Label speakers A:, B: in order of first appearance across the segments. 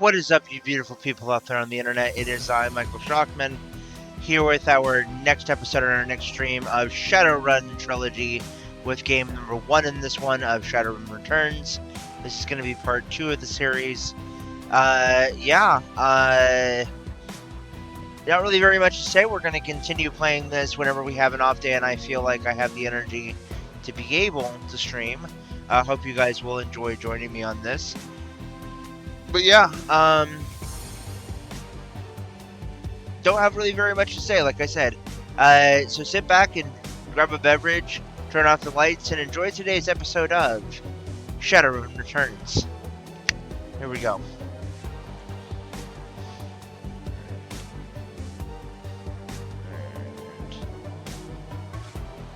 A: What is up, you beautiful people out there on the internet? It is I, Michael Shockman, here with our next episode on our next stream of Shadowrun Trilogy, with game number 1 in this one of Shadowrun Returns. This is going to be part 2 of the series. Not really very much to say. We're going to continue playing this whenever we have an off day, and I feel like I have the energy to be able to stream. I hope you guys will enjoy joining me on this. But yeah, don't have really very much to say, like I said. So sit back and grab a beverage, turn off the lights, and enjoy today's episode of Shadowrun Returns. Here we go.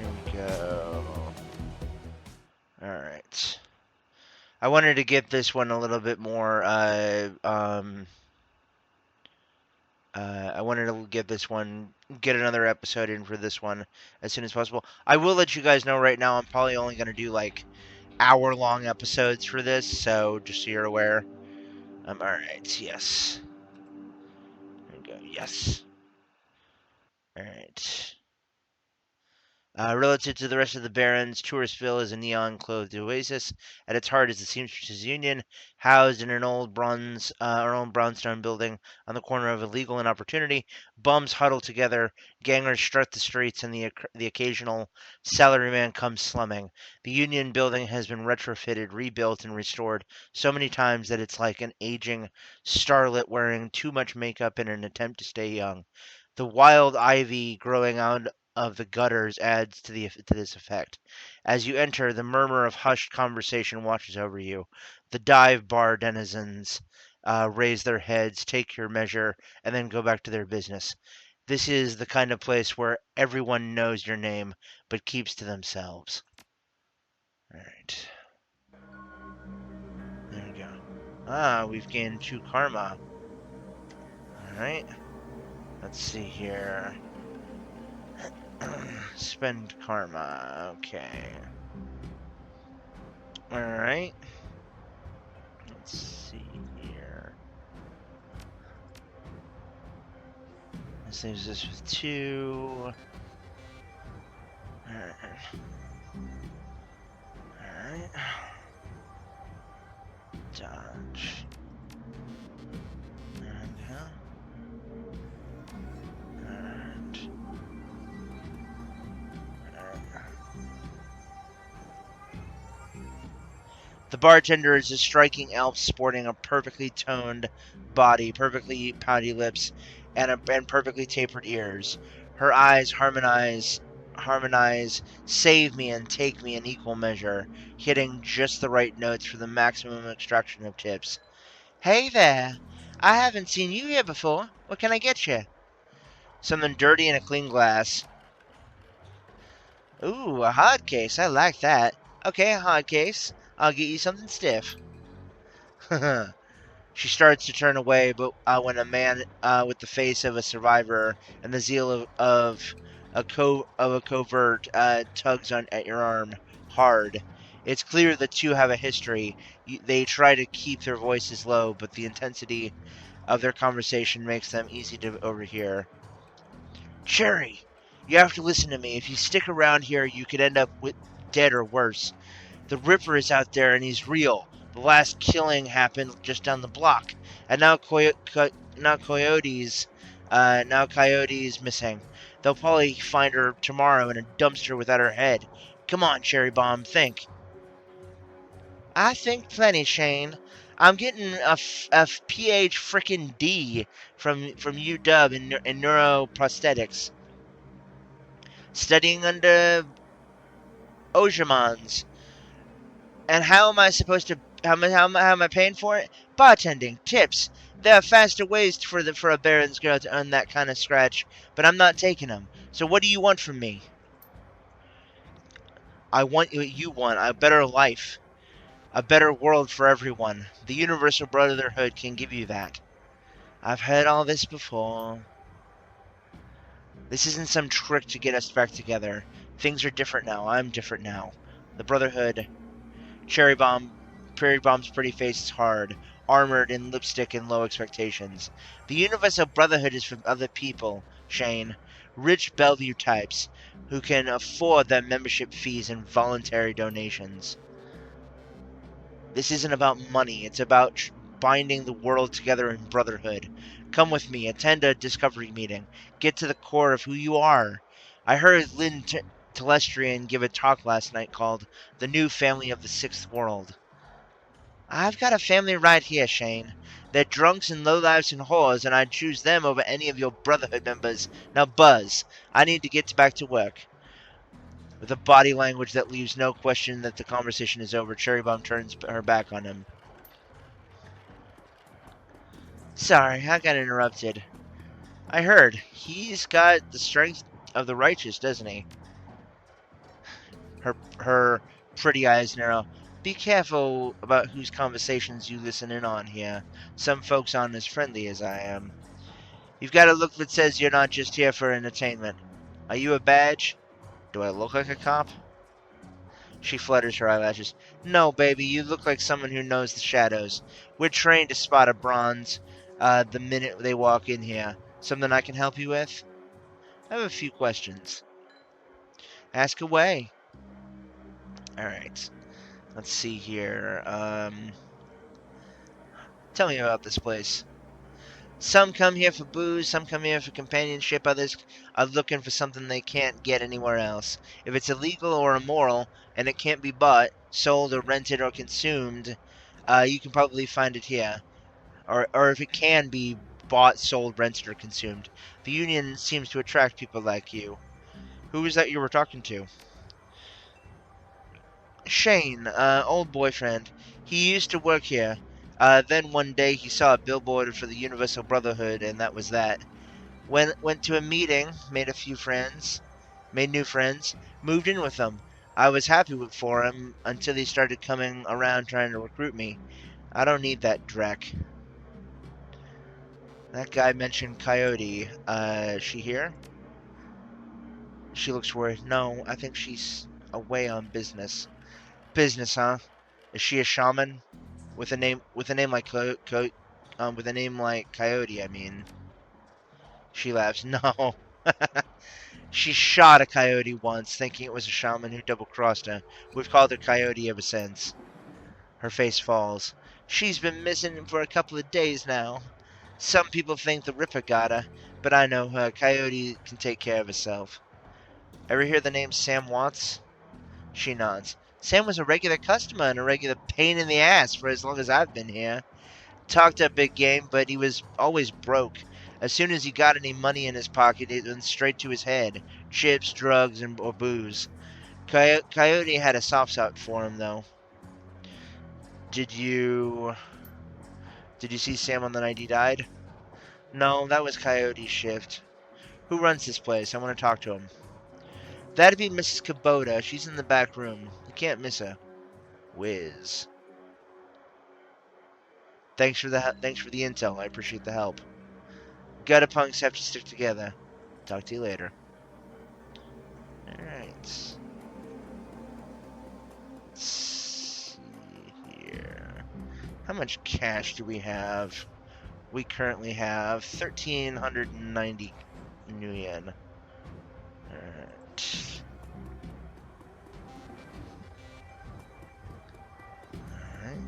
A: Here we go. Alright. I wanted to get this one a little bit more, I wanted to get another episode in for this one as soon as possible. I will let you guys know right now, I'm probably only going to do like hour-long episodes for this, so just so you're aware. Alright, yes. There we go, yes. Alright. Relative to the rest of the Barrens, Touristville is a neon-clothed oasis. At its heart is the Seamsters Union, housed in an old brownstone building on the corner of Illegal and Opportunity. Bums huddle together, gangers strut the streets, and the occasional salaryman comes slumming. The Union building has been retrofitted, rebuilt, and restored so many times that it's like an aging starlet wearing too much makeup in an attempt to stay young. The wild ivy growing out of the gutters adds to this effect. As you enter, the murmur of hushed conversation washes over you. The dive bar denizens raise their heads, take your measure, and then go back to their business. This is the kind of place where everyone knows your name, but keeps to themselves. Alright. There we go. We've gained 2 karma. Alright. Let's see here. Spend karma. Okay. Alright. Let's see here. This leaves us with 2. Alright. Alright. Dodge. The bartender is a striking elf sporting a perfectly toned body, perfectly pouty lips, and perfectly tapered ears. Her eyes harmonize, save me and take me in equal measure, hitting just the right notes for the maximum extraction of tips. Hey there! I haven't seen you here before. What can I get you? Something dirty in a clean glass. Ooh, a hard case. I like that. Okay, a hard case. I'll get you something stiff. She starts to turn away, but when a man with the face of a survivor and the zeal of a covert tugs at your arm hard. It's clear the two have a history. They try to keep their voices low, but the intensity of their conversation makes them easy to overhear. Cherry, you have to listen to me. If you stick around here, you could end up dead or worse. The Ripper is out there, and he's real. The last killing happened just down the block, and now Coyote's missing. They'll probably find her tomorrow in a dumpster without her head. Come on, Cherry Bomb, think. I think plenty, Shane. I'm getting a PH frickin' D from UW in neuroprosthetics. Studying under Ojamans. And how am I supposed to? How am I paying for it? Bartending, tips. There are faster ways for a Baron's girl to earn that kind of scratch, but I'm not taking them. So what do you want from me? I want what you want: a better life, a better world for everyone. The Universal Brotherhood can give you that. I've heard all this before. This isn't some trick to get us back together. Things are different now. I'm different now. The Brotherhood. Cherry Bomb's pretty face is hard. armored in lipstick and low expectations. The Universal Brotherhood is for other people, Shane. Rich Bellevue types who can afford their membership fees and voluntary donations. This isn't about money. It's about binding the world together in brotherhood. Come with me. Attend a discovery meeting. Get to the core of who you are. I heard Lynn Telestrian give a talk last night called The New Family of the Sixth World. I've got a family right here, Shane. They're drunks and lowlifes and whores, and I'd choose them over any of your Brotherhood members. Now, Buzz, I need to get back to work. With a body language that leaves no question that the conversation is over, Cherrybomb turns her back on him. Sorry, I got interrupted. I heard. He's got the strength of the righteous, doesn't he? Her pretty eyes narrow. Be careful about whose conversations you listen in on here. Some folks aren't as friendly as I am. You've got a look that says you're not just here for entertainment. Are you a badge? Do I look like a cop? She flutters her eyelashes. No, baby, you look like someone who knows the shadows. We're trained to spot a bronze the minute they walk in here. Something I can help you with? I have a few questions. Ask away. Alright. Let's see here. Tell me about this place. Some come here for booze, some come here for companionship, others are looking for something they can't get anywhere else. If it's illegal or immoral, and it can't be bought, sold, or rented, or consumed, you can probably find it here. Or if it can be bought, sold, rented, or consumed. The Union seems to attract people like you. Who was that you were talking to? Shane, old boyfriend. He used to work here. Then one day he saw a billboard for the Universal Brotherhood, and that was that. Went to a meeting, made new friends, moved in with them. I was happy for him until he started coming around trying to recruit me. I don't need that dreck. That guy mentioned Coyote. Is she here? She looks worried. No, I think she's away on business. Business, huh? Is she a shaman? With a name like with a name like Coyote, I mean. She laughs. No. She shot a coyote once, thinking it was a shaman who double-crossed her. We've called her Coyote ever since. Her face falls. She's been missing for a couple of days now. Some people think the Ripper got her, but I know her. Coyote can take care of herself. Ever hear the name Sam Watts? She nods. Sam was a regular customer and a regular pain in the ass for as long as I've been here. Talked a big game, but he was always broke. As soon as he got any money in his pocket, it went straight to his head. Chips, drugs, or booze. Coyote had a soft spot for him, though. Did you see Sam on the night he died? No, that was Coyote's shift. Who runs this place? I want to talk to him. That'd be Mrs. Kubota. She's in the back room. You can't miss her. Whiz. Thanks for the intel. I appreciate the help. Gutter punks have to stick together. Talk to you later. Alright. Let's see here. How much cash do we have? We currently have 1,390 new yen. Alright. Alright.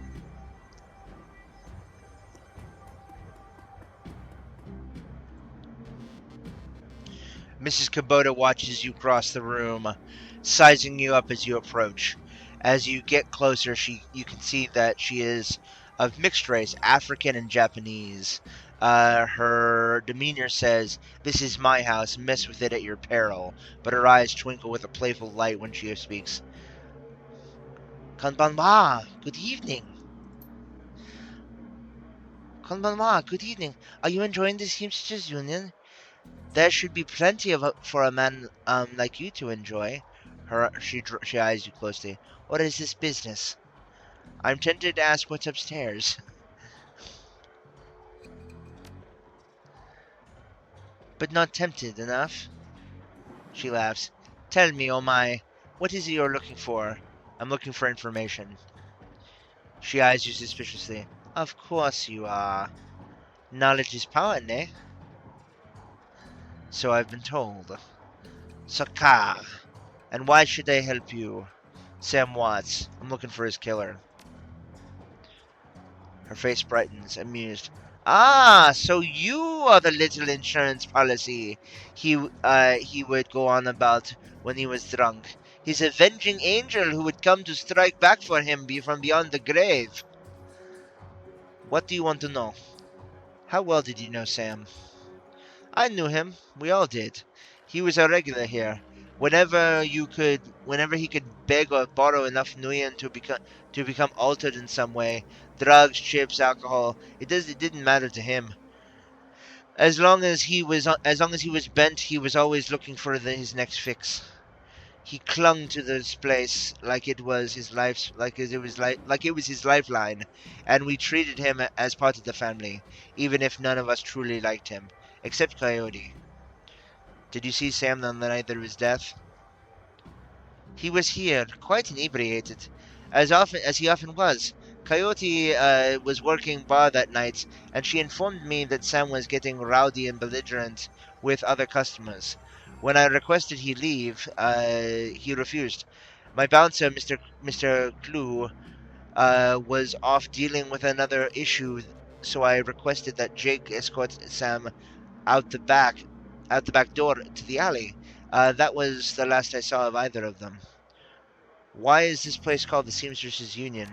A: Mrs. Kubota watches you cross the room, sizing you up as you approach. As you get closer, you can see that she is of mixed race, African and Japanese. Her demeanor says, "This is my house, mess with it at your peril," but her eyes twinkle with a playful light when she speaks. Konbanwa, good evening. Konbanwa, good evening. Are you enjoying the Teamsters Union? There should be plenty of for a man like you to enjoy. She eyes you closely. What is this business? I'm tempted to ask what's upstairs. But not tempted enough. She laughs. Tell me, oh my, what is it you're looking for? I'm looking for information. She eyes you suspiciously. Of course you are. Knowledge is power, eh? So I've been told. Saka. And why should I help you? Sam Watts. I'm looking for his killer. Her face brightens, amused. Ah, so you are the little insurance policy he would go on about when he was drunk. His avenging angel who would come to strike back for him from beyond the grave. What do you want to know? How well did you know Sam? I knew him. We all did. He was a regular here. Whenever he could beg or borrow enough nuyen to become altered in some way, drugs, chips, alcohol, it didn't matter to him. As long as he was bent, he was always looking for his next fix. He clung to this place like it was his life, like it was his lifeline, and we treated him as part of the family, even if none of us truly liked him, except Coyote. Did you see Sam on the night of his death? He was here, quite inebriated, as he often was. Coyote was working bar that night, and she informed me that Sam was getting rowdy and belligerent with other customers. When I requested he leave, he refused. My bouncer, Mr. Clue, was off dealing with another issue, so I requested that Jake escort Sam out the back, out the back door to the alley. That was the last I saw of either of them. Why is this place called the Seamstresses Union?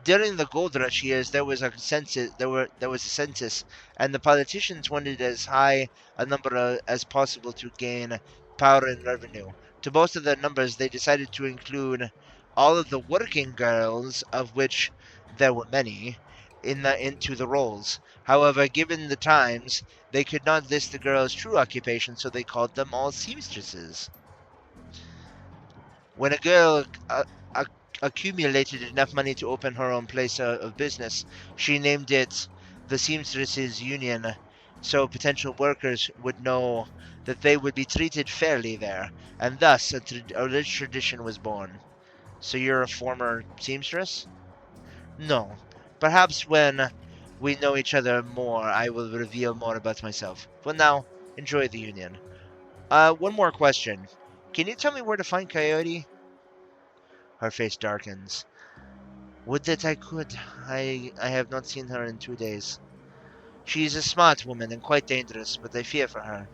A: During the gold rush years, there was a census. There was a census, and the politicians wanted as high a number as possible to gain power and revenue. To boast of their numbers, they decided to include all of the working girls, of which there were many, into the rolls. However, given the times, they could not list the girls' true occupation, so they called them all seamstresses. When a girl accumulated enough money to open her own place of business, she named it the Seamstresses Union, so potential workers would know that they would be treated fairly there, and thus a rich tradition was born. So you're a former seamstress? No. Perhaps when we know each other more, I will reveal more about myself. For now, enjoy the union. One more question. Can you tell me where to find Coyote? Her face darkens. Would that I could. I have not seen her in 2 days. She is a smart woman and quite dangerous, but I fear for her.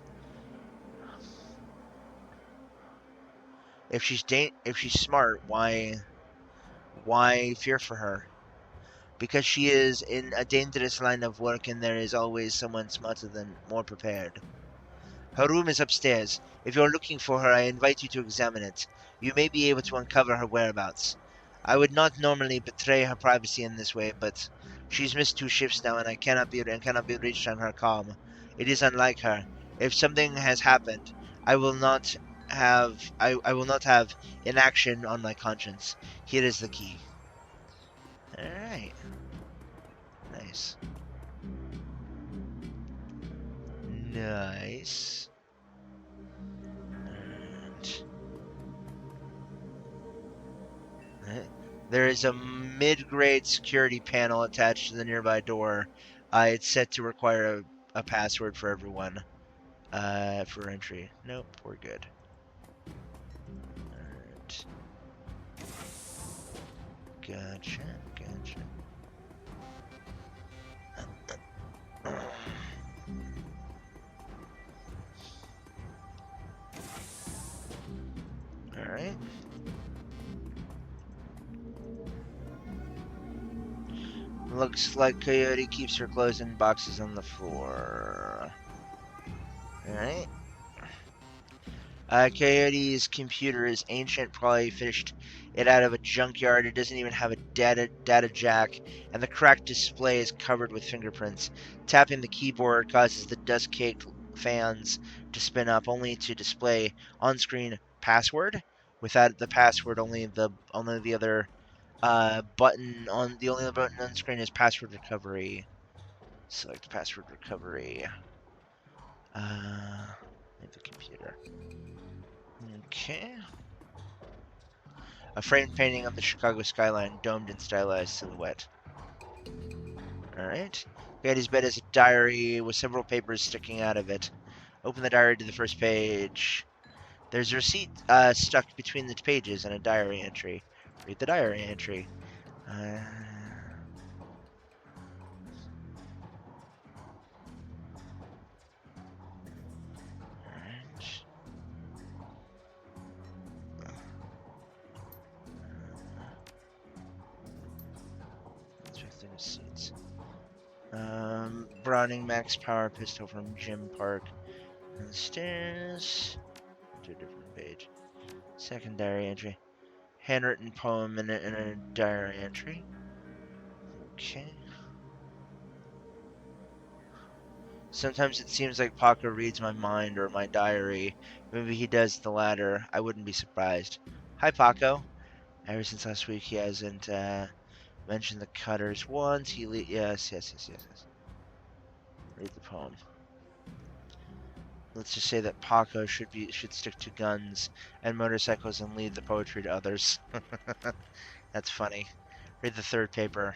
A: If she's smart, why fear for her? Because she is in a dangerous line of work, and there is always someone smarter than more prepared. Her room is upstairs. If you're looking for her, I invite you to examine it. You may be able to uncover her whereabouts. I would not normally betray her privacy in this way, but she's missed 2 shifts now, and I cannot be reached on her comm. It is unlike her. If something has happened, I will not have inaction on my conscience. Here is the key. All right, nice, nice. And there is a mid-grade security panel attached to the nearby door. It's set to require a password for everyone for entry. Nope, we're good. Alright. Gotcha, gotcha. Alright. Looks like Coyote keeps her clothes in boxes on the floor. Alright. Coyote's computer is ancient, probably fished it out of a junkyard. It doesn't even have a data jack, and the cracked display is covered with fingerprints. Tapping the keyboard causes the dust-caked fans to spin up, only to display on-screen password. Without the password, the only other button on screen is password recovery. Select password recovery. Leave the computer. Okay. A framed painting of the Chicago skyline, domed in stylized silhouette. Alright. Behind his bed is a diary with several papers sticking out of it. Open the diary to the first page. There's a receipt stuck between the pages and a diary entry. Read the diary entry. Alright. Let's check the receipts. Browning Max Power Pistol from Jim Park. And the stairs to a different page. Secondary entry. Handwritten poem in a diary entry. Okay. Sometimes it seems like Paco reads my mind or my diary. Maybe he does the latter. I wouldn't be surprised. Hi, Paco. Ever since last week, he hasn't mentioned the Cutters once. Yes. Read the poem. Let's just say that Paco should stick to guns and motorcycles and leave the poetry to others. That's funny. Read the third paper.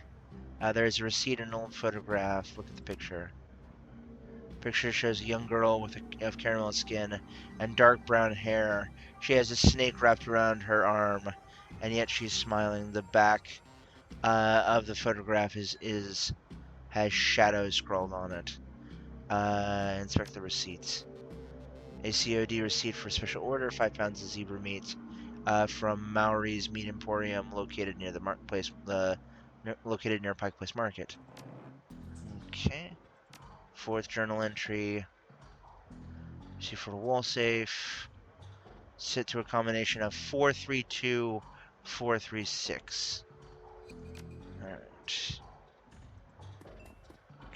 A: There's a receipt and an old photograph. Look at the picture. Picture shows a young girl of caramel skin and dark brown hair. She has a snake wrapped around her arm, and yet she's smiling. The back of the photograph has shadows scrawled on it. Inspect the receipts. A COD receipt for special order, 5 pounds of zebra meat from Maori's Meat Emporium, located near located near Pike Place Market. Okay. Fourth journal entry. See for wall safe. Set to a combination of 432, 436. Alright.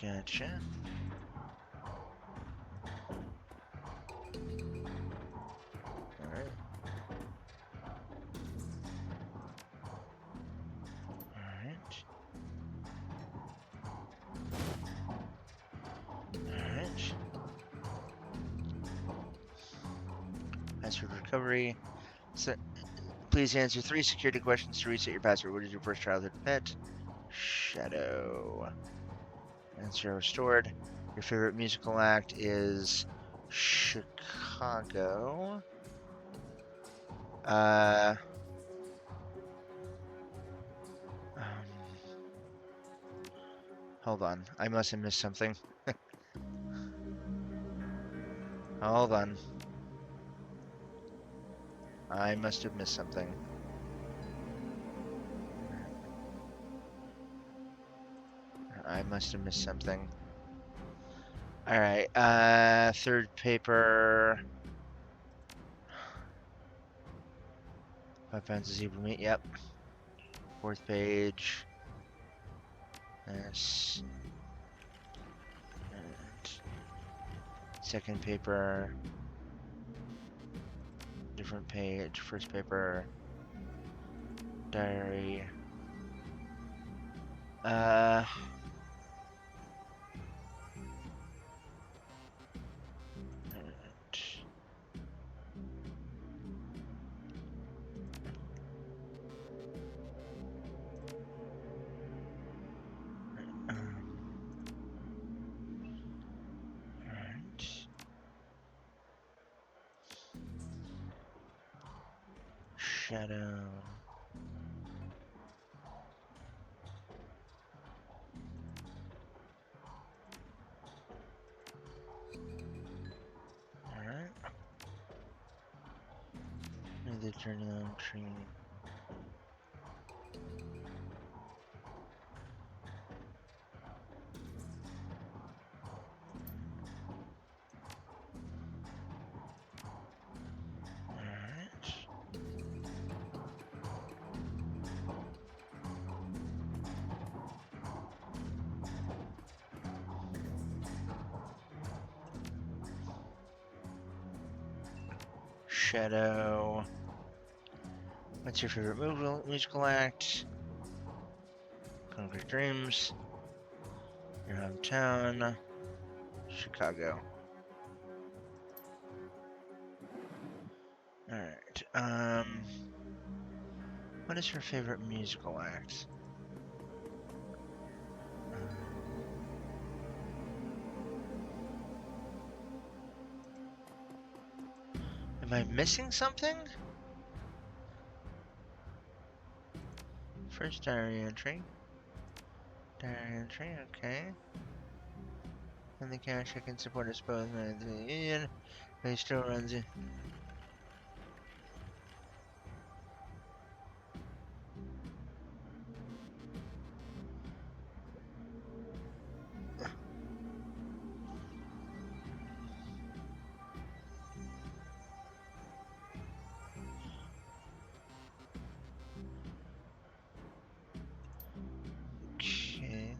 A: Gotcha. Alright. Alright. Alright. Password recovery. So, please answer 3 security questions to reset your password. What is your first childhood pet? Shadow. Answer restored. Your favorite musical act is Chicago. Um, hold on. I must have missed something. Hold on. I must have missed something. I must have missed something. Alright, third paper. 5 pounds of zebra meat, yep. Fourth page. Yes. And second paper. Different page. First paper. Diary. Shadow. Alright. The journal entry. Shadow. What's your favorite musical act? Concrete Dreams. Your hometown. Chicago. Alright, what is your favorite musical act? I missing something? First diary entry. Diary entry, okay. And the cash I can support us both in the union. He still runs it. Okay.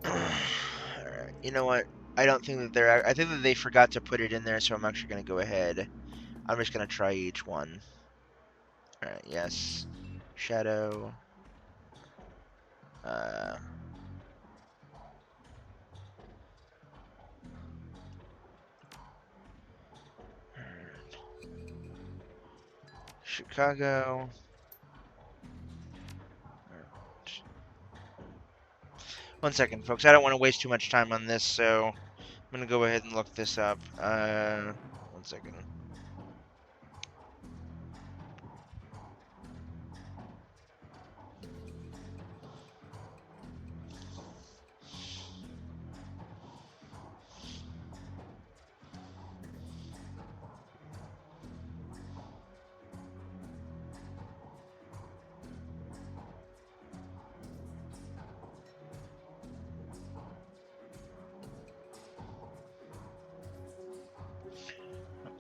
A: Alright, you know what? I don't think that they're. I think that they forgot to put it in there, so I'm actually going to go ahead. I'm just going to try each one. Alright, yes. Shadow. Uh. Chicago. One second, folks. I don't want to waste too much time on this, so I'm going to go ahead and look this up. One second.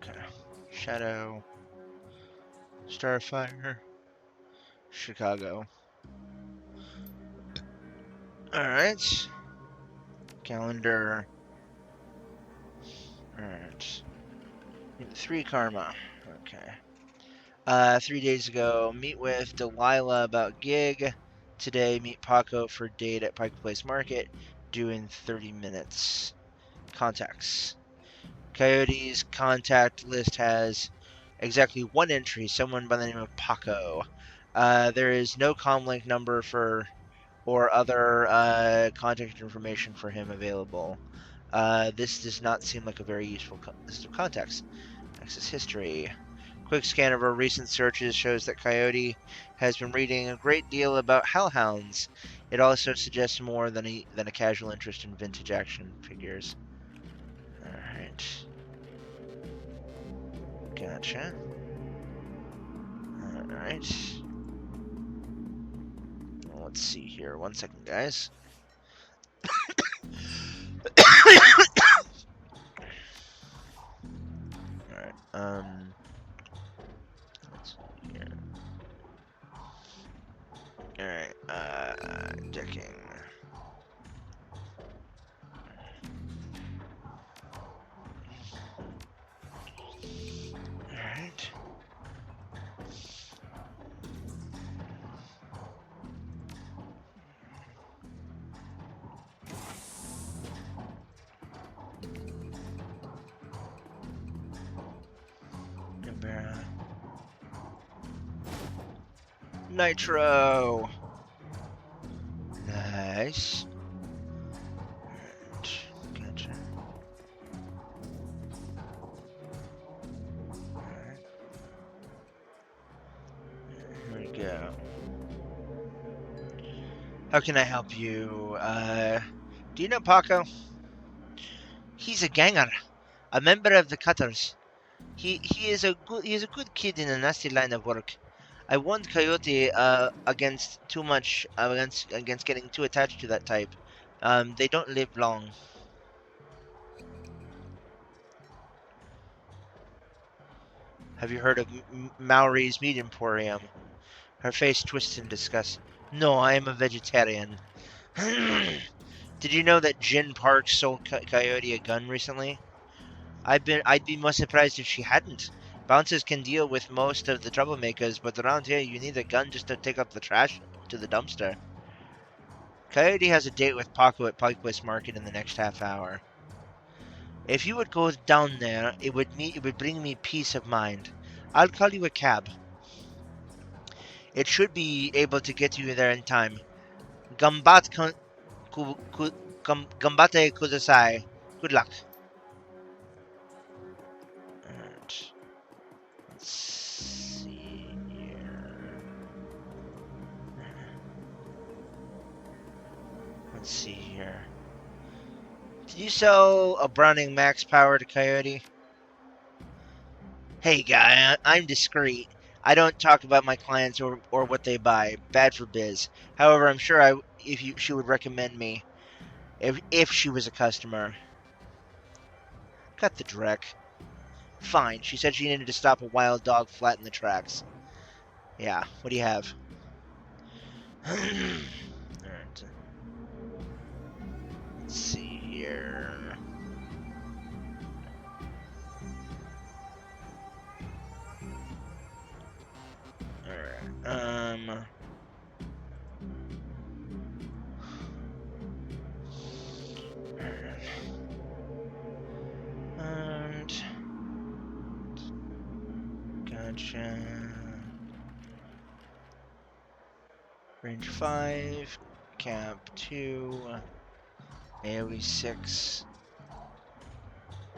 A: Okay. Shadow. Starfire. Chicago. Alright. Calendar. Alright. 3 karma. Okay. 3 days ago, meet with Delilah about gig. Today, meet Paco for date at Pike Place Market. Due in 30 minutes. Contacts. Coyote's contact list has exactly 1 entry, someone by the name of Paco. There is no comlink number for or other contact information for him available. This does not seem like a very useful list of contacts. Access history. Quick scan of our recent searches shows that Coyote has been reading a great deal about hellhounds. It also suggests more than a casual interest in vintage action figures. Alright. Gotcha. Alright. Let's see here. 1 second, guys. Alright, let's see here. Alright, decking. Alright. Nitro! Nice. Gotcha. Here we go. How can I help you? Do you know Paco? He's a ganger, a member of the Cutters. He is a good kid in a nasty line of work. I warned Coyote against too much against getting too attached to that type. They don't live long. Have you heard of Maori's Meat Emporium? Her face twists in disgust. No, I am a vegetarian. Did you know that Jin Park sold Coyote a gun recently? I'd be more surprised if she hadn't. Bouncers can deal with most of the troublemakers, but around here you need a gun just to take up the trash to the dumpster. Coyote has a date with Paco at Pike Place Market in the next half hour. If you would go down there, it would bring me peace of mind. I'll call you a cab. It should be able to get you there in time. Gambate kudasai. Good luck. Let's see here. Let's see here. Did you sell a Browning Max Power to Coyote? Hey guy, I'm discreet. I don't talk about my clients or what they buy. Bad for biz. However, I'm sure she would recommend me if she was a customer. Cut the dreck. Fine. She said she needed to stop a wild dog flat in the tracks. Yeah. What do you have? Alright. Let's see here. Alright. And gotcha. Range 5, cap 2, AoE 6.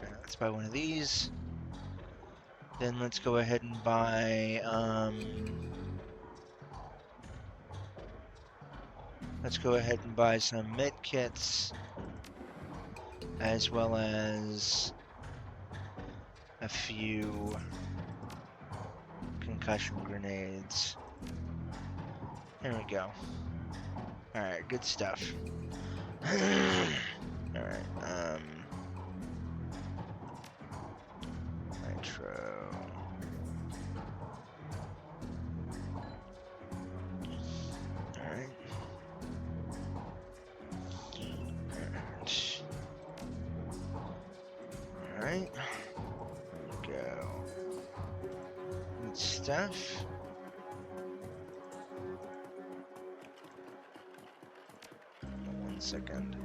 A: Let's buy one of these. Then let's go ahead and buy, let's go ahead and buy some med kits, as well as a few concussion grenades. There we go. Alright, good stuff. Alright, nitro. Alright. Alright. There we go. Good stuff. One second.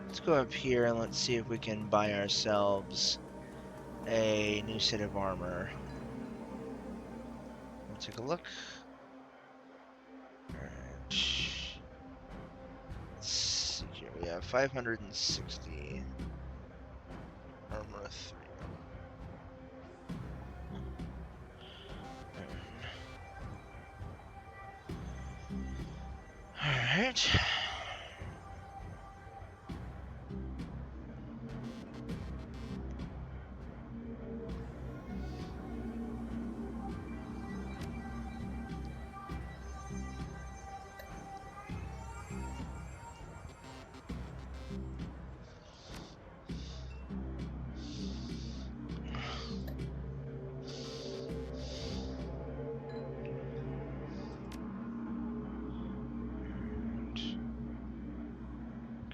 A: Let's go up here and let's see if we can buy ourselves a new set of armor. Let's take a look. Alright. Let's see here. We have 560 armor 3. Alright.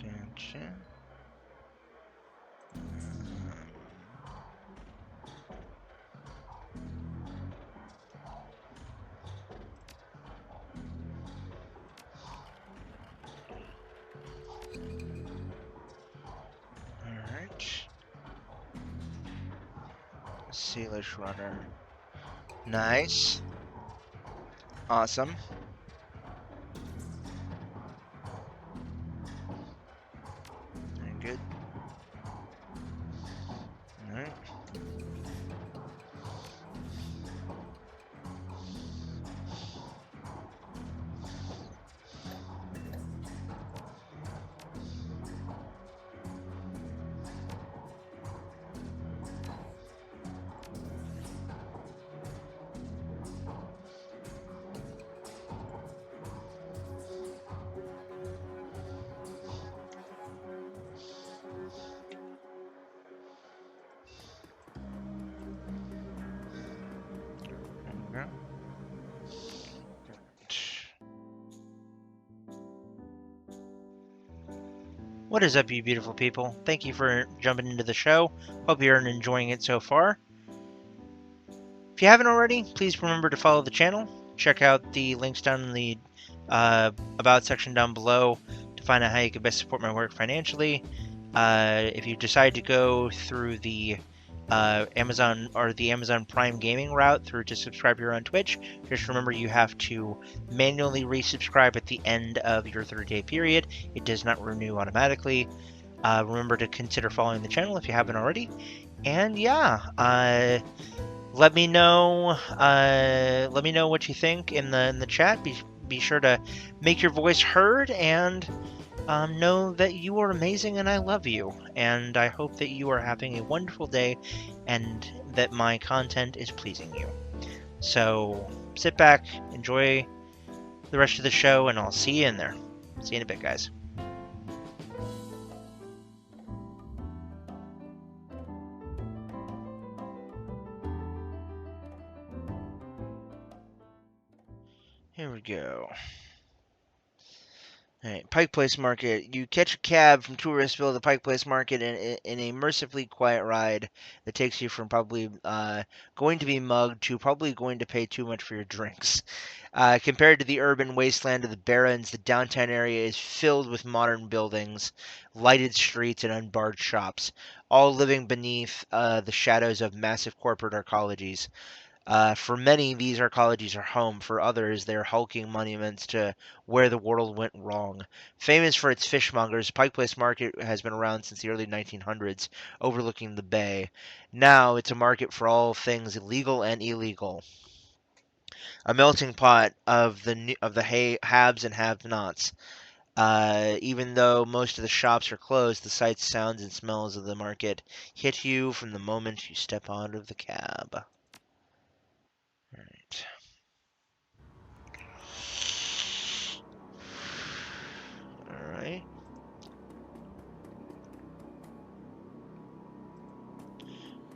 A: Gotcha. Alright. Sealish Runner. Nice. Awesome. Very good. Alright. There we go. What is up, you beautiful people? Thank you for jumping into the show. Hope you're enjoying it so far. If you haven't already, please remember to follow the channel. Check out the links down in the About section down below to find out how you can best support my work financially. If you decide to go through the Amazon or the Amazon Prime Gaming route through to subscribe here on Twitch, just remember you have to manually resubscribe at the end of your 30-day period. It does not renew automatically. Remember to consider following the channel if you haven't already. And yeah, Let me know. Let me know what you think in the chat. Be sure to make your voice heard and know that you are amazing and I love you. And I hope that you are having a wonderful day and that my content is pleasing you. So sit back, enjoy the rest of the show, and I'll see you in there. See you in a bit, guys. Here we go. All right, Pike Place Market. You catch a cab from Touristville to Pike Place Market in a mercifully quiet ride that takes you from probably going to be mugged to probably going to pay too much for your drinks. Compared to the urban wasteland of the Barrens, the downtown area is filled with modern buildings, lighted streets, and unbarred shops, all living beneath the shadows of massive corporate arcologies. For many, these arcologies are home. For others, they are hulking monuments to where the world went wrong. Famous for its fishmongers, Pike Place Market has been around since the early 1900s, overlooking the bay. Now, it's a market for all things illegal and illegal. A melting pot of the haves and have-nots. Even though most of the shops are closed, the sights, sounds, and smells of the market hit you from the moment you step out of the cab. All right. Alright.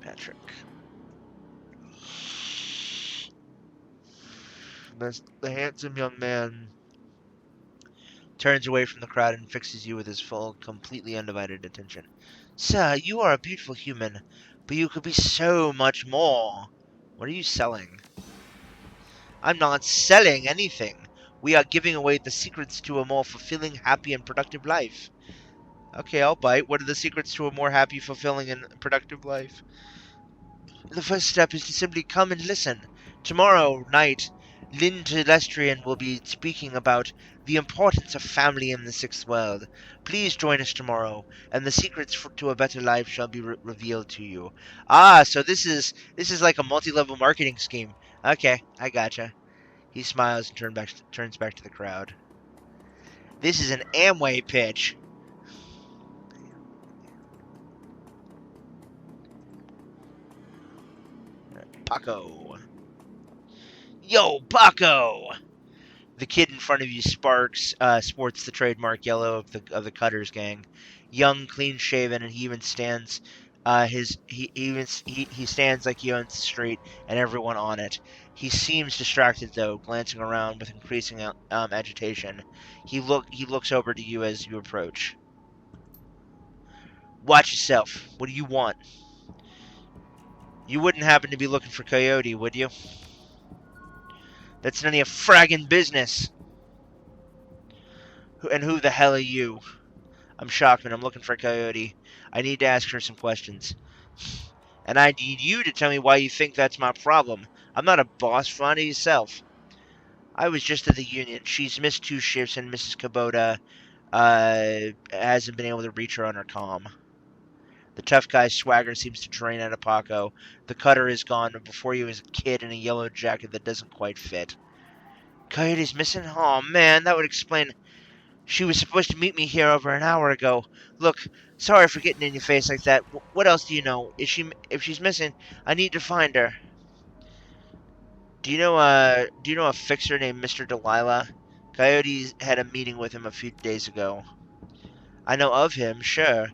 A: Patrick. The handsome young man turns away from the crowd and fixes you with his full, completely undivided attention. Sir, you are a beautiful human, but you could be so much more. What are you selling? I'm not selling anything. We are giving away the secrets to a more fulfilling, happy, and productive life. Okay, I'll bite. What are the secrets to a more happy, fulfilling, and productive life? The first step is to simply come and listen. Tomorrow night, Lynn Telestrian will be speaking about the importance of family in the sixth world. Please join us tomorrow, and the secrets to a better life shall be revealed to you. Ah, so this is like a multi-level marketing scheme. Okay, I gotcha. He smiles and turns back to the crowd. This is an Amway pitch. Paco. Yo, Paco! The kid in front of you sports the trademark yellow of the Cutters gang. Young, clean shaven, and he even stands he stands like he owns the street and everyone on it. He seems distracted though, glancing around with increasing agitation. He looks over to you as you approach. Watch yourself. What do you want? You wouldn't happen to be looking for Coyote, would you? That's none of your fragging business. And who the hell are you? I'm Shockman. I'm looking for Coyote. I need to ask her some questions. And I need you to tell me why you think that's my problem. I'm not a boss. Find it yourself. I was just at the union. She's missed 2 shifts, and Mrs. Kubota hasn't been able to reach her on her comm. The tough guy's swagger seems to drain out of Paco. The cutter is gone, but before he was a kid in a yellow jacket that doesn't quite fit. Coyote's missing? Oh man, that would explain. She was supposed to meet me here over an hour ago. Look, sorry for getting in your face like that. What else do you know? If she's missing, I need to find her. Do you know a fixer named Mr. Delilah? Coyote had a meeting with him a few days ago. I know of him, sure.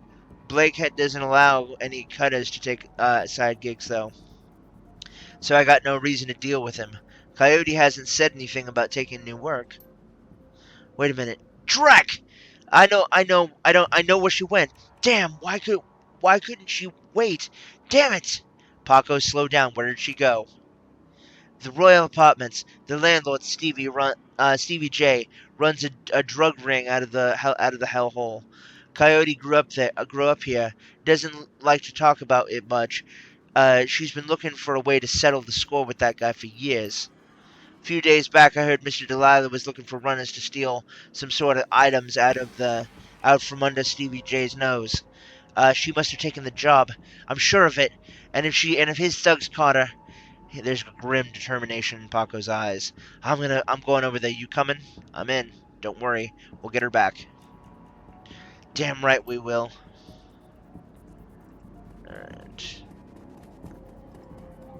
A: Blakehead doesn't allow any cutters to take side gigs though, so I got no reason to deal with him. Coyote hasn't said anything about taking new work. Wait a minute. Drac! I know where she went. Damn, why couldn't she wait? Damn it! Paco, slow down. Where did she go? The Royal Apartments. The landlord, Stevie J, runs a drug ring out of the hellhole. Coyote grew up here. Doesn't like to talk about it much. She's been looking for a way to settle the score with that guy for years. A few days back, I heard Mr. Delilah was looking for runners to steal some sort of items out from under Stevie J's nose. She must have taken the job. I'm sure of it. And if his thugs caught her, There's grim determination in Paco's eyes. I'm going over there. You coming? I'm in. Don't worry. We'll get her back. Damn right we will. Alright.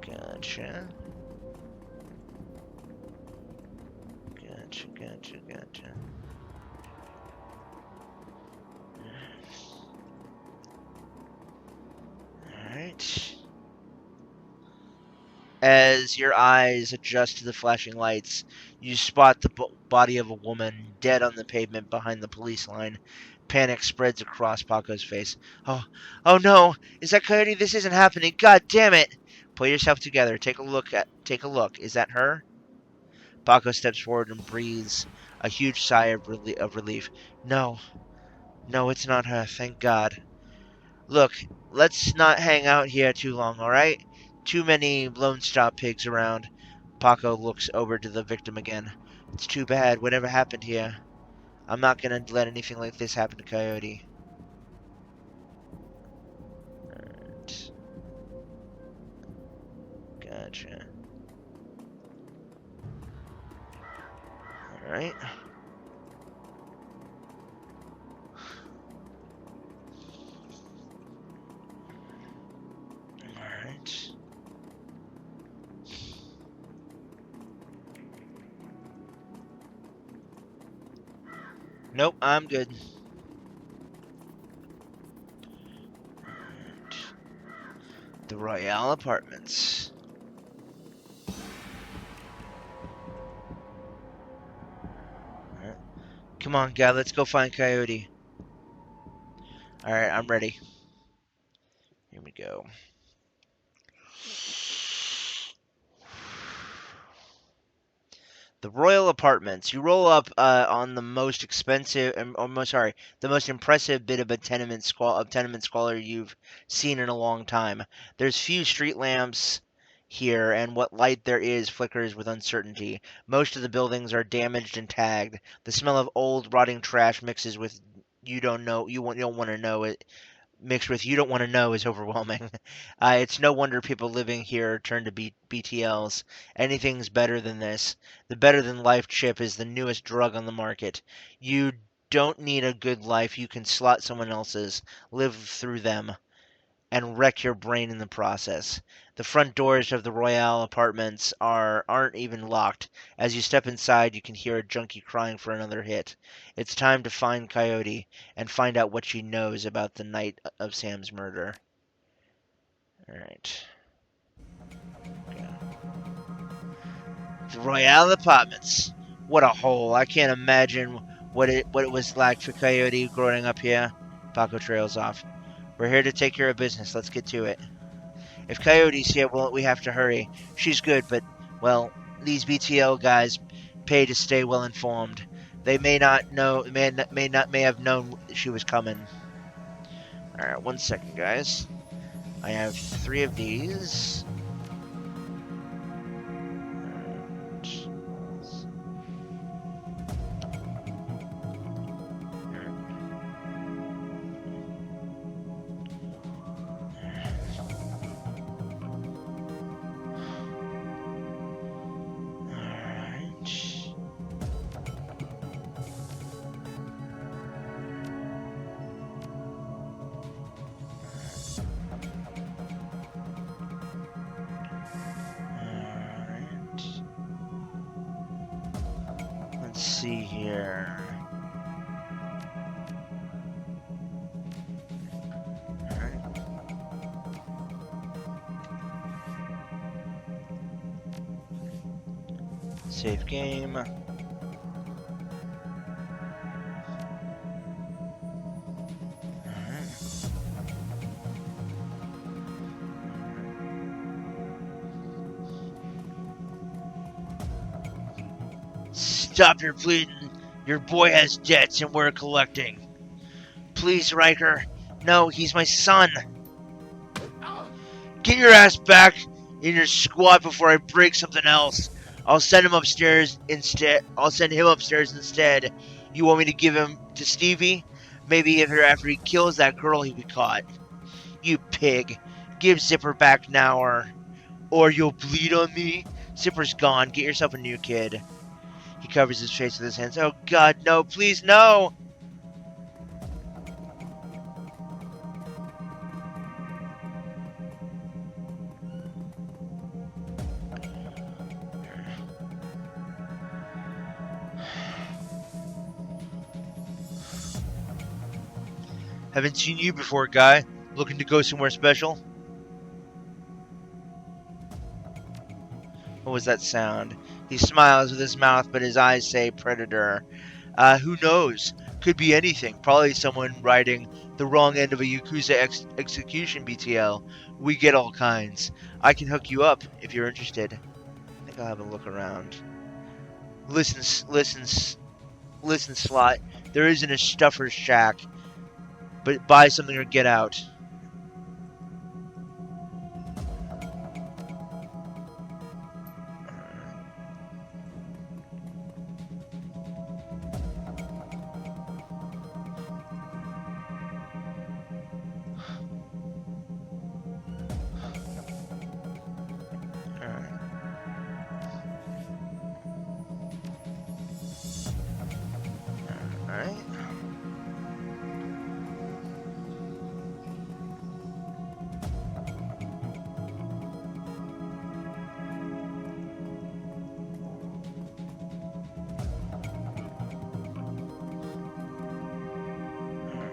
A: Gotcha. Gotcha. Alright. As your eyes adjust to the flashing lights, you spot the body of a woman dead on the pavement behind the police line. Panic spreads across Paco's face. Oh no! Is that Coyote? This isn't happening! God damn it! Pull yourself together. Take a look. Is that her? Paco steps forward and breathes a huge sigh of relief. No, it's not her. Thank God. Look, let's not hang out here too long, alright? Too many Lone Star pigs around. Paco looks over to the victim again. It's too bad. Whatever happened here? I'm not gonna let anything like this happen to Coyote. Alright. Gotcha. Alright. Alright. Nope, I'm good. Alright. The Royale Apartments. Alright. Come on, guy, let's go find Coyote. Alright, I'm ready. Here we go. The Royal Apartments. You roll up on the most expensive, the most impressive bit of a tenement squalor you've seen in a long time. There's few street lamps here, and what light there is flickers with uncertainty. Most of the buildings are damaged and tagged. The smell of old, rotting trash mixes with you don't want to know it mixed with you don't want to know is overwhelming. It's no wonder people living here turn to BTLs. Anything's better than this. The better than life chip is the newest drug on the market. You don't need a good life. You can slot someone else's, live through them, and wreck your brain in the process. The front doors of the Royale Apartments aren't even locked. As you step inside, you can hear a junkie crying for another hit. It's time to find Coyote and find out what she knows about the night of Sam's murder. Alright. Okay. The Royale Apartments. What a hole. I can't imagine what it was like for Coyote growing up here. Paco trails off. We're here to take care of business. Let's get to it. If Coyote's here, well, we have to hurry. She's good, but, well, these BTL guys pay to stay well informed. They may not know, may have known she was coming. Alright, 1 second, guys. I have 3 of these. Let's see here. Alright. Save game. Stop your pleading. Your boy has debts and we're collecting. Please, Riker. No, he's my son. Get your ass back in your squad before I break something else. I'll send him upstairs instead. You want me to give him to Stevie? Maybe after he kills that girl, he'll be caught. You pig. Give Zipper back now or Or you'll bleed on me. Zipper's gone. Get yourself a new kid. He covers his face with his hands. Oh God, no, please, no! Haven't seen you before, guy. Looking to go somewhere special? What was that sound? He smiles with his mouth, but his eyes say predator. Who knows? Could be anything. Probably someone riding the wrong end of a Yakuza execution BTL. We get all kinds. I can hook you up if you're interested. I think I'll have a look around. Listen, Slot. There isn't a stuffer's shack. But buy something or get out. Alright.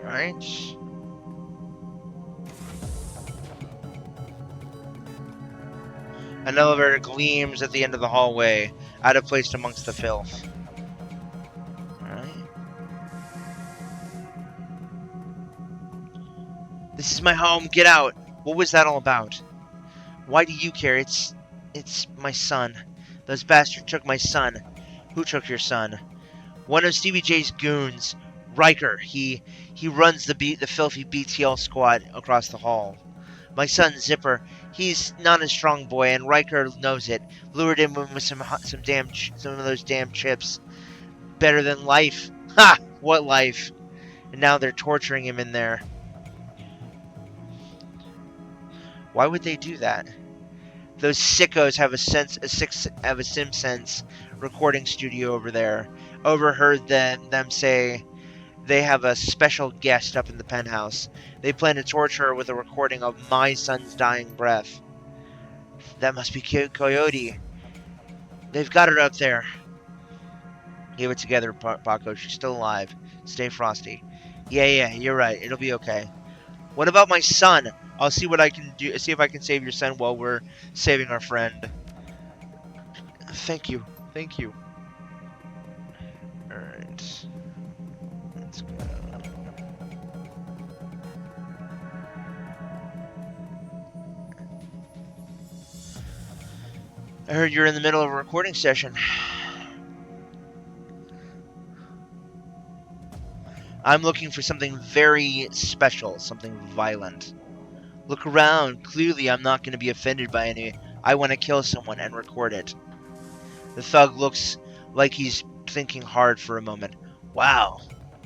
A: Alright. An elevator gleams at the end of the hallway, out of place amongst the filth. Alright. This is my home, get out! What was that all about? Why do you care? It's my son. Those bastards took my son. Who took your son? One of Stevie J's goons, Riker. He runs the filthy BTL squad across the hall. My son, Zipper, he's not a strong boy, and Riker knows it. Lured him with some of those damn chips. Better than life. Ha! What life? And now they're torturing him in there. Why would they do that? Those sickos have a SimSense recording studio over there. Overheard them say they have a special guest up in the penthouse. They plan to torture her with a recording of my son's dying breath. That must be Coyote. They've got her up there. Give it together, Paco. She's still alive. Stay frosty. Yeah, you're right. It'll be okay. What about my son? I'll see what I can do. See if I can save your son while we're saving our friend. Thank you. Alright. Let's go. I heard you're in the middle of a recording session. I'm looking for something very special, something violent. Look around. Clearly, I'm not going to be offended by any. I want to kill someone and record it. The thug looks like he's thinking hard for a moment. Wow,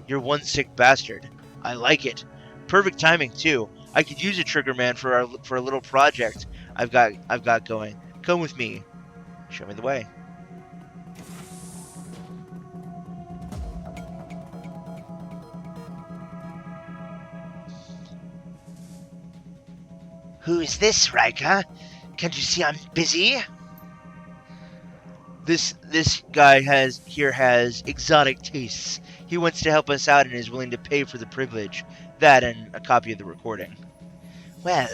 A: you're one sick bastard. I like it. Perfect timing too. I could use a trigger man for a little project I've got going. Come with me. Show me the way. Who is this, Riker? Can't you see I'm busy? This guy has exotic tastes. He wants to help us out and is willing to pay for the privilege. That and a copy of the recording. Well,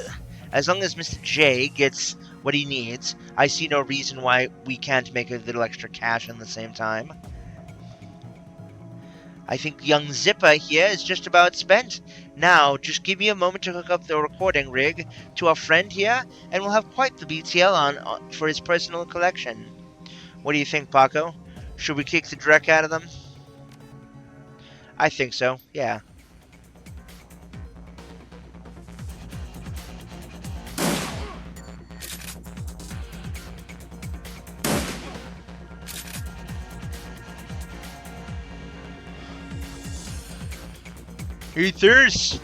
A: as long as Mr. J gets what he needs, I see no reason why we can't make a little extra cash at the same time. I think young Zipper here is just about spent. Now, just give me a moment to hook up the recording rig to our friend here, and we'll have quite the BTL on for his personal collection. What do you think, Paco? Should we kick the dreck out of them? I think so, yeah. Ethers!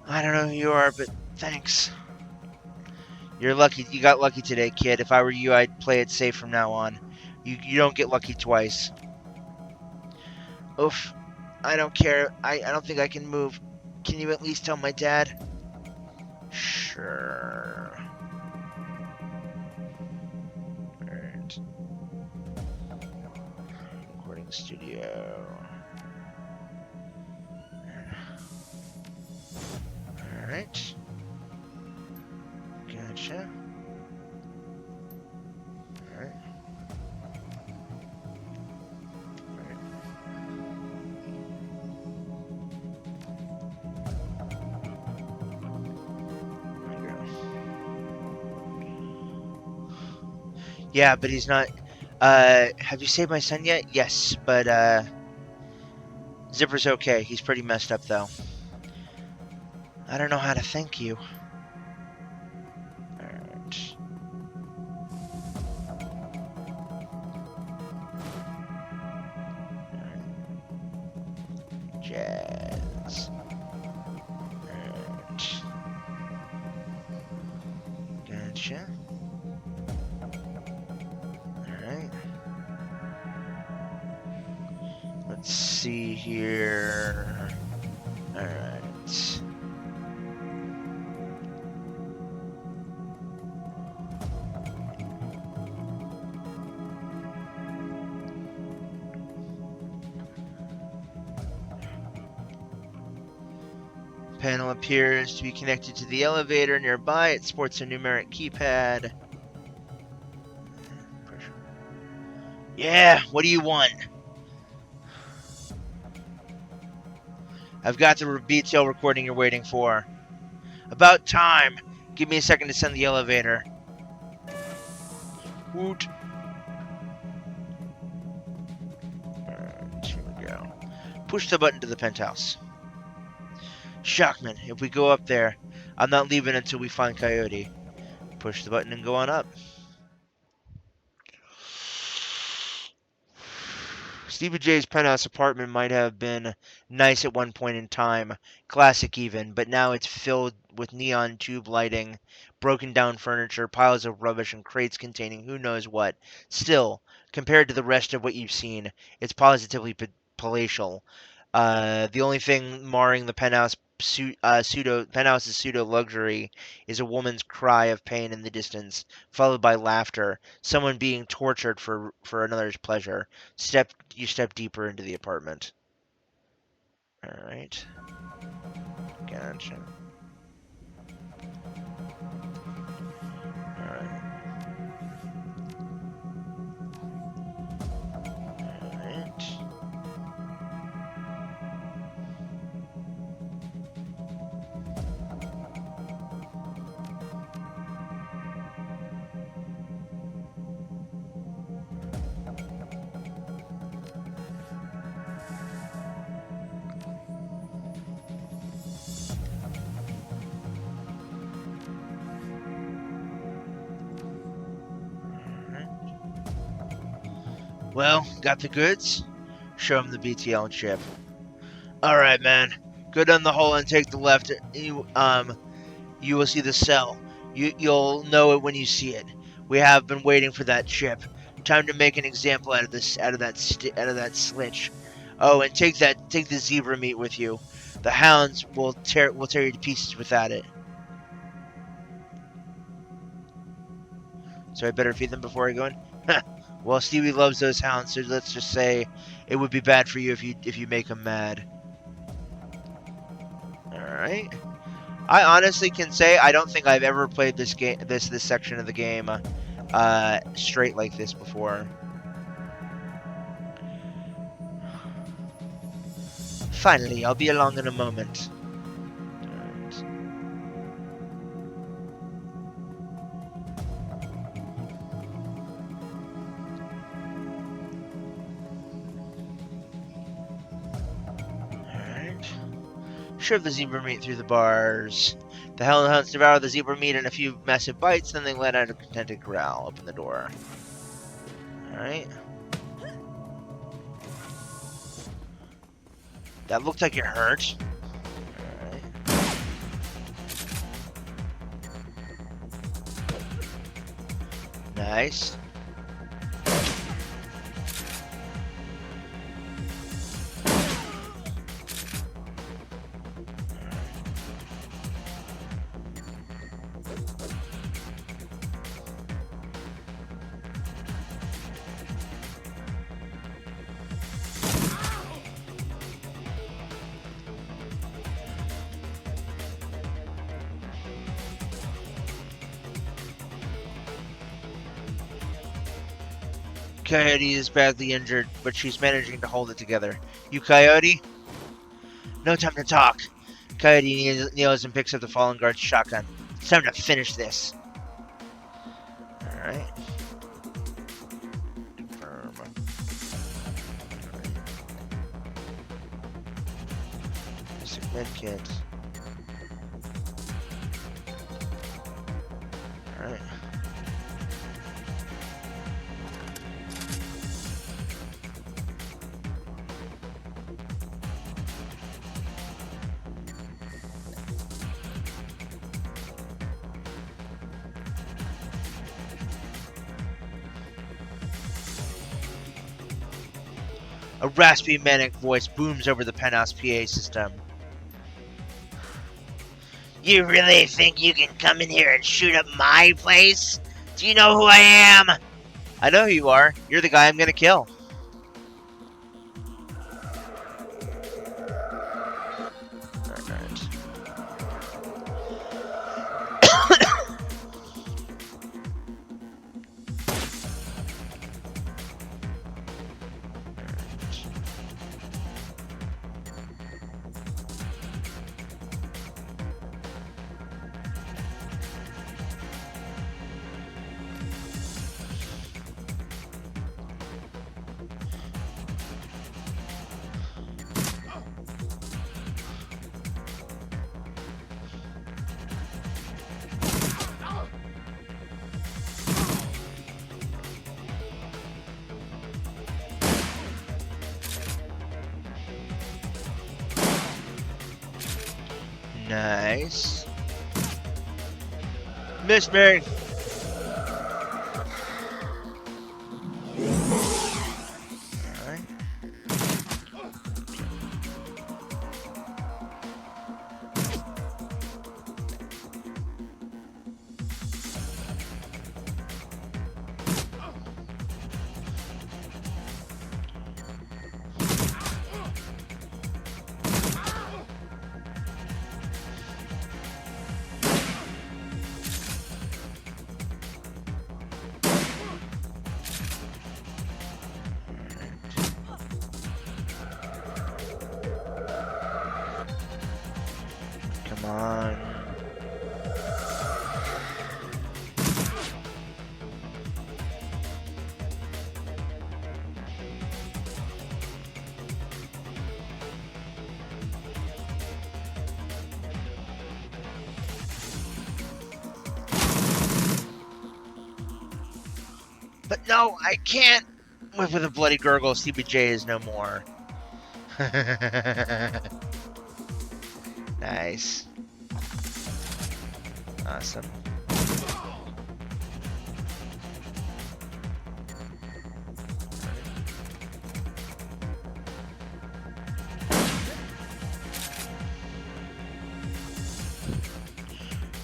A: I don't know who you are, but thanks. You're lucky. You got lucky today, kid. If I were you, I'd play it safe from now on. You don't get lucky twice. Oof. I don't care. I don't think I can move. Can you at least tell my dad? Sure. Alright. Recording studio. Alright. Gotcha. Alright. Yeah, but he's not. Have you saved my son yet? Yes, but Zipper's okay. He's pretty messed up though. I don't know how to thank you. Alright. Jazz. Alright. Gotcha. Alright. Let's see here. Alright. Panel appears to be connected to the elevator nearby. It sports a numeric keypad. Yeah, what do you want? I've got the BTL recording you're waiting for. About time. Give me a second to send the elevator. Woot. Alright, here we go. Push the button to the penthouse. Shockman, if we go up there, I'm not leaving until we find Coyote. Push the button and go on up. Stevie J's penthouse apartment might have been nice at one point in time, classic even, but now it's filled with neon tube lighting, broken down furniture, piles of rubbish, and crates containing who knows what. Still, compared to the rest of what you've seen, it's positively palatial. The only thing marring the penthouse's pseudo luxury is a woman's cry of pain in the distance, followed by laughter. Someone being tortured for another's pleasure. You step deeper into the apartment. All right. Gotcha. All right. All right. Well, got the goods? Show him the BTL chip. Alright, man. Go down the hall and take the left. You will see the cell. You'll know it when you see it. We have been waiting for that chip. Time to make an example out of that slitch. Oh, and take the zebra meat with you. The hounds will tear you to pieces without it. So I better feed them before I go in? Well, Stevie loves those hounds, so let's just say it would be bad for you if you make him mad. Alright. I honestly can say I don't think I've ever played this section of the game straight like this before. Finally, I'll be along in a moment. Shove the zebra meat through the bars. The hounds devour the zebra meat in a few massive bites, then they let out a contented growl. Open the door. Alright. That looked like it hurt. Alright. Nice. Coyote is badly injured, but she's managing to hold it together. You Coyote? No time to talk. Coyote kneels and picks up the fallen guard's shotgun. It's time to finish this. Alright. Confirm. Basic medkit. Alright. A raspy, manic voice booms over the penthouse PA system. You really think you can come in here and shoot up my place? Do you know who I am? I know who you are. You're the guy I'm gonna kill. Alright. Nice. Miss Mary. Alright. Come on. But no, I can't. With a bloody gurgle, CBJ is no more. Nice. Awesome.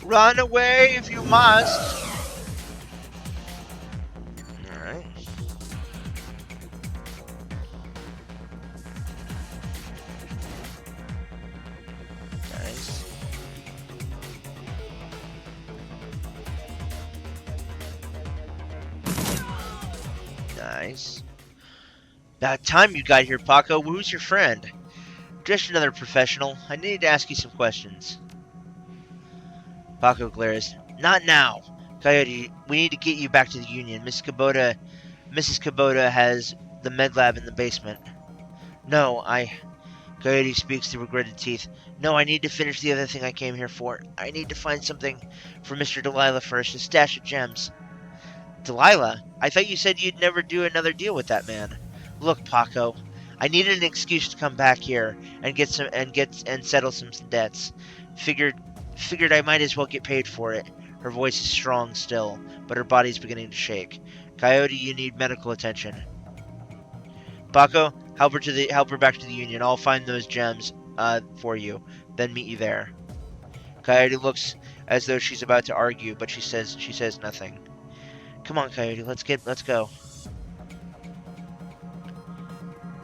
A: Run away if you must. Alright. Nice. Nice. About time you got here, Paco. Who's your friend? Just another professional. I need to ask you some questions. Paco glares. Not now. Coyote, we need to get you back to the Union. Mrs. Kubota has the med lab in the basement. No, Coyote speaks through gritted teeth. No, I need to finish the other thing I came here for. I need to find something for Mr. Delilah first, a stash of gems. Delilah? I thought you said you'd never do another deal with that man. Look, Paco, I needed an excuse to come back here and settle some debts. Figured I might as well get paid for it. Her voice is strong still, but her body's beginning to shake. Coyote, you need medical attention. Baco, help her back to the Union. I'll find those gems for you, then meet you there. Coyote looks as though she's about to argue, but she says nothing. Come on, Coyote, let's go.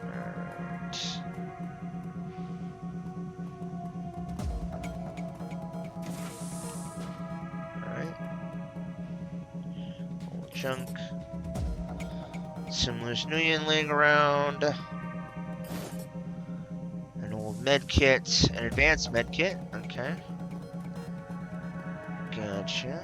A: Alright. Alright. Old junk. Some loose Nuyen laying around. An old med kit. An advanced med kit. Okay. Gotcha.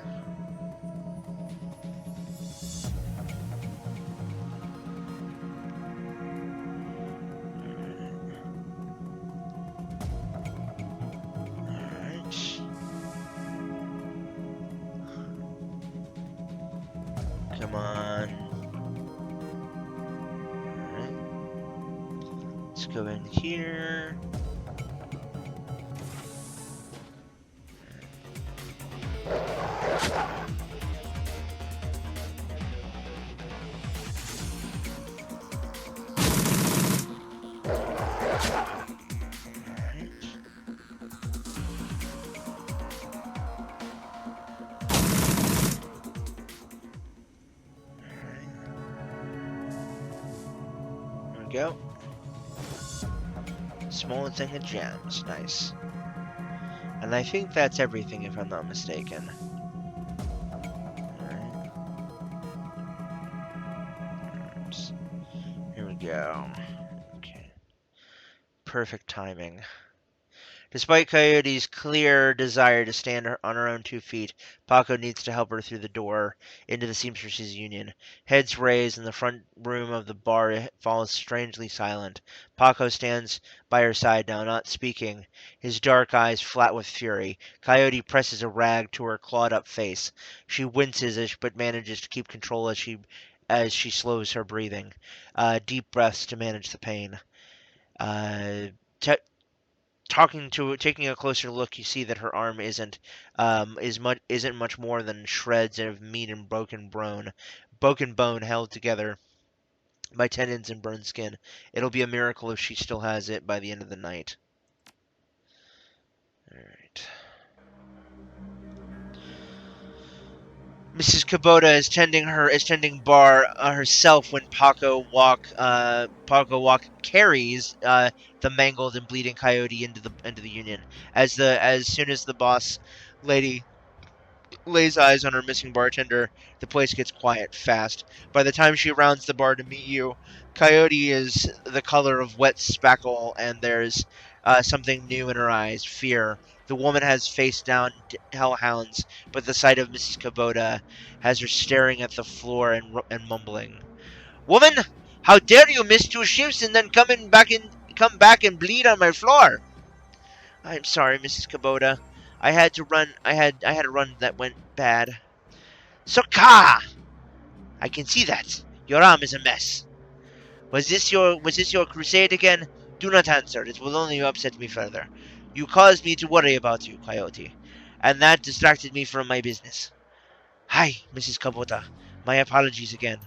A: Alright. Come on. Alright. Let's go in here. Go. Small thing of gems. Nice. And I think that's everything, if I'm not mistaken. Alright. Here we go. Okay. Perfect timing. Despite Coyote's clear desire to stand on her own 2 feet, Paco needs to help her through the door into the Seamstresses' Union. Heads raised, and the front room of the bar falls strangely silent. Paco stands by her side now, not speaking, his dark eyes flat with fury. Coyote presses a rag to her clawed-up face. She winces, but manages to keep control as she slows her breathing. Deep breaths to manage the pain. Taking a closer look, you see that her arm isn't much more than shreds of meat and broken bone held together by tendons and burned skin. It'll be a miracle if she still has it by the end of the night. All right. Mrs. Kubota is tending bar herself when Paco Walk carries the mangled and bleeding Coyote into the Union. As soon as the boss lady lays eyes on her missing bartender, the place gets quiet fast. By the time she rounds the bar to meet you, Coyote is the color of wet spackle, and there's something new in her eyes, fear. The woman has faced down hellhounds, but the sight of Mrs. Kubota has her staring at the floor and mumbling. "Woman, how dare you miss 2 shifts and then come back and bleed on my floor?" "I'm sorry, Mrs. Kubota. I had a run that went bad." "Soka! I can see that. Your arm is a mess. Was this your crusade again? Do not answer. It will only upset me further. You caused me to worry about you, Coyote, and that distracted me from my business. Hi, Mrs. Kubota. My apologies again.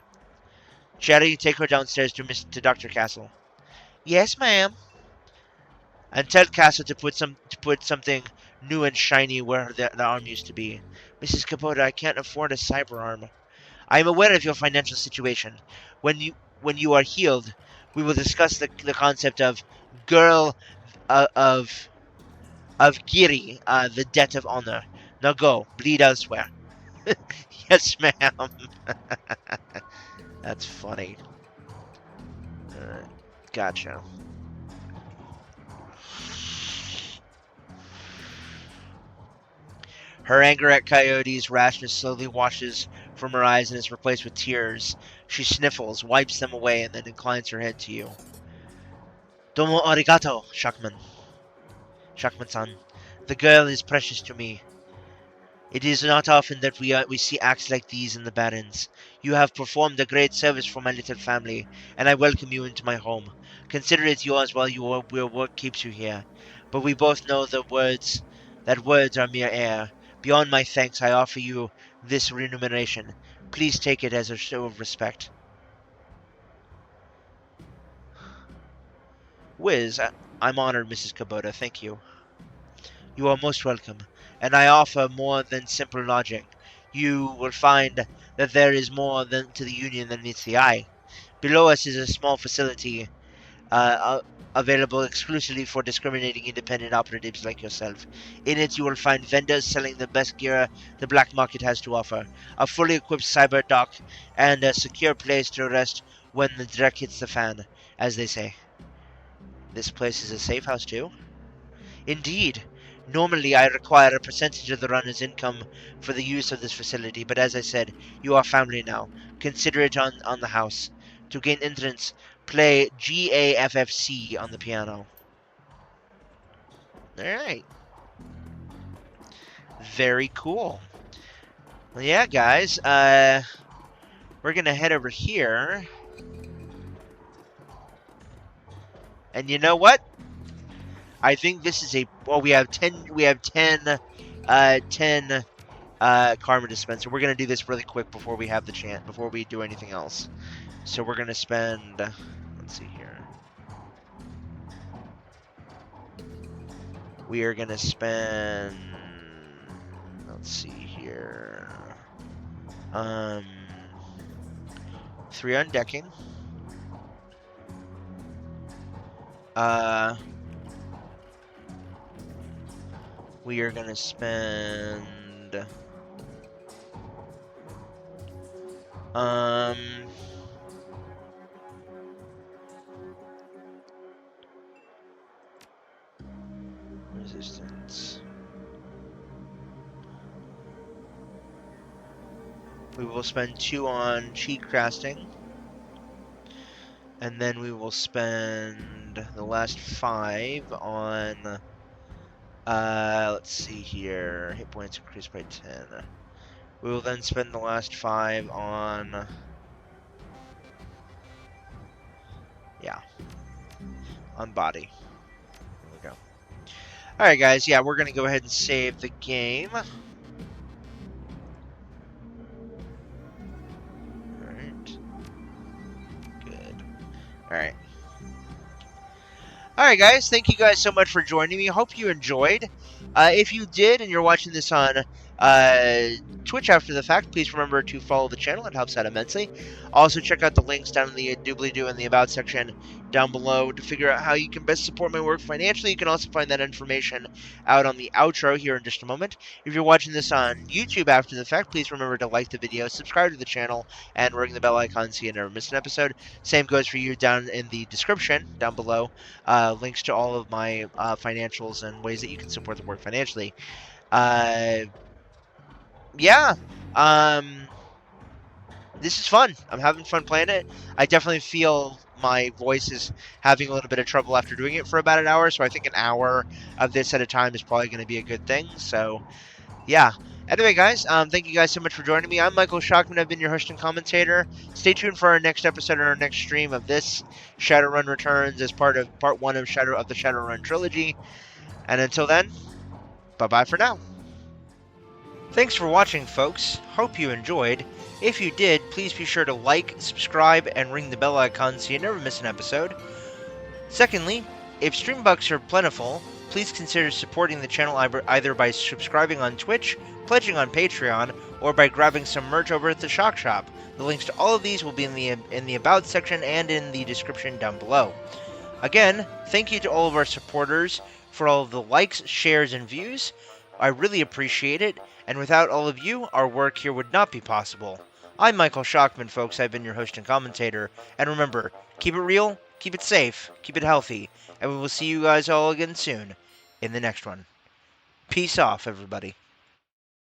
A: Sherry, take her downstairs to Dr. Castle." "Yes, ma'am." "And tell Castle to put something new and shiny where the arm used to be. Mrs. Kubota, I can't afford a cyber arm. I am aware of your financial situation. When you are healed, we will discuss the concept of girl of Giri, the debt of honor. Now go, bleed elsewhere." "Yes, ma'am." That's funny. Gotcha. Her anger at Coyote's rashness slowly washes from her eyes and is replaced with tears. She sniffles, wipes them away, and then inclines her head to you. "Domo arigato, Shockman-san. The girl is precious to me. It is not often that we see acts like these in the Barrens. You have performed a great service for my little family, and I welcome you into my home. Consider it yours while your work keeps you here. But we both know that words are mere air. Beyond my thanks, I offer you this remuneration. Please take it as a show of respect. Wiz, I'm honored, Mrs. Kubota. Thank you. You are most welcome, and I offer more than simple logic. You will find that there is more than to the Union than meets the eye. Below us is a small facility available exclusively for discriminating independent operatives like yourself. In it, you will find vendors selling the best gear the black market has to offer, a fully equipped cyber dock, and a secure place to rest when the dreck hits the fan, as they say. This place is a safe house, too? Indeed. Normally, I require a percentage of the runner's income for the use of this facility, but as I said, you are family now. Consider it on the house. To gain entrance, play GAFFC on the piano. Alright. Very cool. Well, yeah, guys, we're gonna head over here. And you know what? I think this is a... Well, we have 10 karma dispenser. We're gonna do this really quick before we have the chance, before we do anything else. So we're gonna spend... Let's see here. We are gonna spend... Let's see here. 3 on decking. We are gonna spend... Resistance. We will spend 2 on cheat casting. And then we will spend the last 5 on... let's see here. Hit points increased by 10. We will then spend the last 5 on... Yeah. On body. There we go. Alright, guys. Yeah, we're going to go ahead and save the game. Alright. Good. Alright. Alright, guys. Thank you guys so much for joining me. Hope you enjoyed. If you did and you're watching this on Twitch after the fact, please remember to follow the channel. It helps out immensely. Also, check out the links down in the doobly-doo in the About section down below to figure out how you can best support my work financially. You can also find that information out on the outro here in just a moment. If you're watching this on YouTube after the fact, please remember to like the video, subscribe to the channel, and ring the bell icon so you never miss an episode. Same goes for you down in the description down below. Links to all of my financials and ways that you can support the work financially. Yeah. This is fun. I'm having fun playing it. I definitely feel my voice is having a little bit of trouble after doing it for about an hour, so I think an hour of this at a time is probably going to be a good thing. So, yeah. Anyway, guys, thank you guys so much for joining me. I'm Michael Shockman. I've been your host and commentator. Stay tuned for our next episode and our next stream of this Shadowrun Returns as part 1 of the Shadowrun trilogy. And until then, bye-bye for now. Thanks for watching, folks. Hope you enjoyed. If you did, please be sure to like, subscribe, and ring the bell icon so you never miss an episode. Secondly, if stream bucks are plentiful, please consider supporting the channel either by subscribing on Twitch, pledging on Patreon, or by grabbing some merch over at the Shock Shop. The links to all of these will be in the About section and in the description down below. Again, thank you to all of our supporters for all of the likes, shares, and views. I really appreciate it, and without all of you, our work here would not be possible. I'm Michael Shockman, folks. I've been your host and commentator. And remember, keep it real, keep it safe, keep it healthy, and we will see you guys all again soon in the next one. Peace off, everybody.